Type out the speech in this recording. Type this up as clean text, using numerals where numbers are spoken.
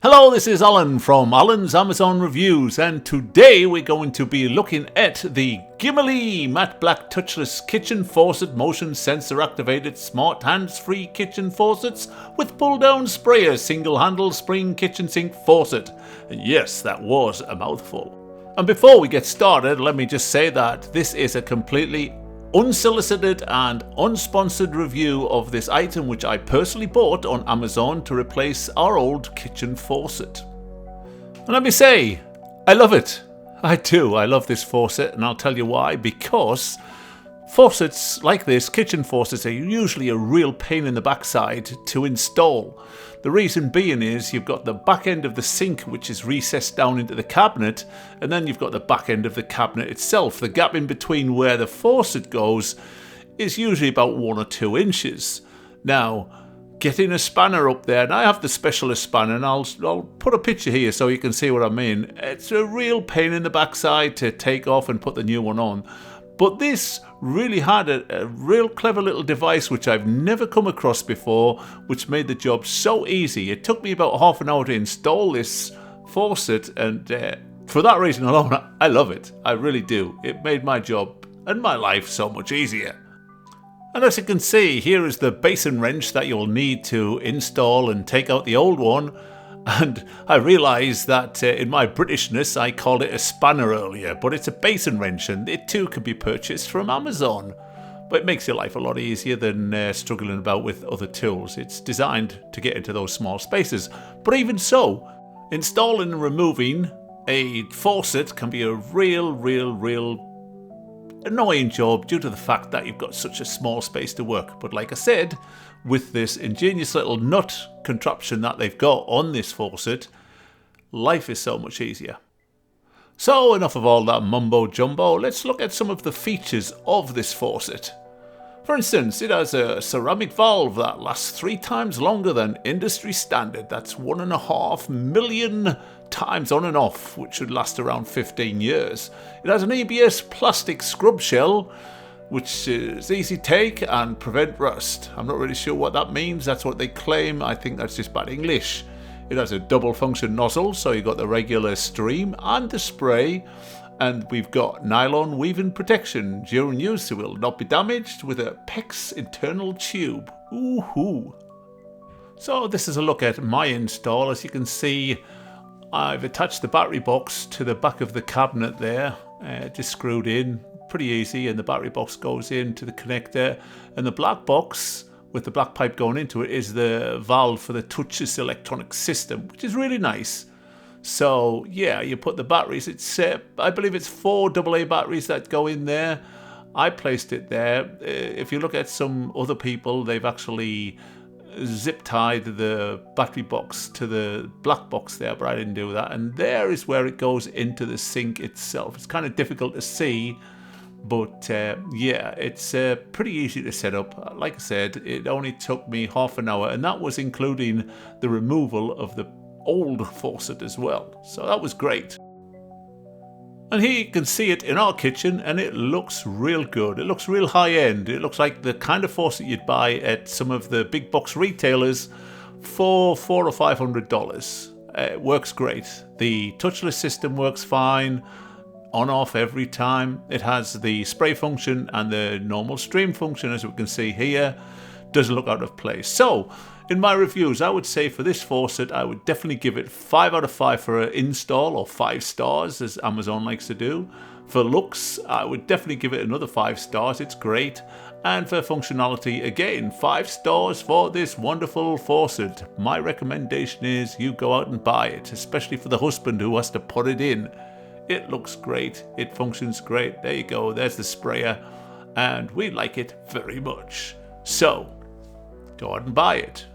Hello, this is Alan from Alan's Amazon Reviews, and today we're going to be looking at the GIMILI Matte Black Touchless Kitchen Faucet Motion Sensor Activated Smart Hands-Free Kitchen Faucets with Pull-Down Sprayer Single Handle Spring Kitchen Sink Faucet. And yes, that was a mouthful. And before we get started, let me just say that this is a completely unsolicited and unsponsored review of this item, which I personally bought on Amazon to replace our old kitchen faucet. And let me say, I love it. I do. I love this faucet, and I'll tell you why. Because faucets like this, kitchen faucets, are usually a real pain in the backside to install. The reason being is you've got the back end of the sink, which is recessed down into the cabinet, and then you've got the back end of the cabinet itself. The gap in between where the faucet goes is usually about 1 or 2 inches. Now, getting a spanner up there, and I have the specialist spanner, and I'll put a picture here so you can see what I mean. It's a real pain in the backside to take off and put the new one on. But this really had a real clever little device which I've never come across before, which made the job so easy. It took me about half an hour to install this faucet, and for that reason alone, I love it. I really do. It made my job and my life so much easier. And as you can see, here is the basin wrench that you'll need to install and take out the old one. And I realised that in my Britishness I called it a spanner earlier, but it's a basin wrench, and it too can be purchased from Amazon. But it makes your life a lot easier than struggling about with other tools. It's designed to get into those small spaces. But even so, installing and removing a faucet can be a real annoying job due to the fact that you've got such a small space to work. But like I said, with this ingenious little nut contraption that they've got on this faucet, life is so much easier. So enough of all that mumbo jumbo, let's look at some of the features of this faucet. For instance, it has a ceramic valve that lasts 3 times longer than industry standard. That's 1.5 million times on and off, which should last around 15 years. It has an ABS plastic scrub shell, which is easy take and prevent rust. I'm not really sure what that means. That's what they claim. I think that's just bad English. It has a double function nozzle, so you've got the regular stream and the spray, and we've got nylon weaving protection during use. It will not be damaged with a PEX internal tube. Ooh-hoo. So this is a look at my install. As you can see, I've attached the battery box to the back of the cabinet there, just screwed in. Pretty easy, and the battery box goes into the connector, and the black box with the black pipe going into it is the valve for the touchless electronic system, which is really nice. So yeah, you put the batteries, it's I believe it's 4 AA batteries that go in there. I placed it there. If you look at some other people, they've actually zip tied the battery box to the black box there, but I didn't do that. And there is where it goes into the sink itself. It's kind of difficult to see, but yeah, it's pretty easy to set up. Like I said, it only took me half an hour, and that was including the removal of the old faucet as well. So that was great. And here you can see it in our kitchen, and it looks real good. It looks real high end. It looks like the kind of faucet you'd buy at some of the big box retailers for $400 or $500. It works great. The touchless system works fine, on off every time. It has the spray function and the normal stream function, as we can see here. Doesn't look out of place. So in my reviews, I would say for this faucet, I would definitely give it 5 out of 5 for an install, or 5 stars as Amazon likes to do. For looks, I would definitely give it another 5 stars. It's great. And for functionality, again, 5 stars for this wonderful faucet. My recommendation is you go out and buy it, especially for the husband who has to put it in. It looks great. It functions great. There you go. There's the sprayer. And we like it very much. So go out and buy it.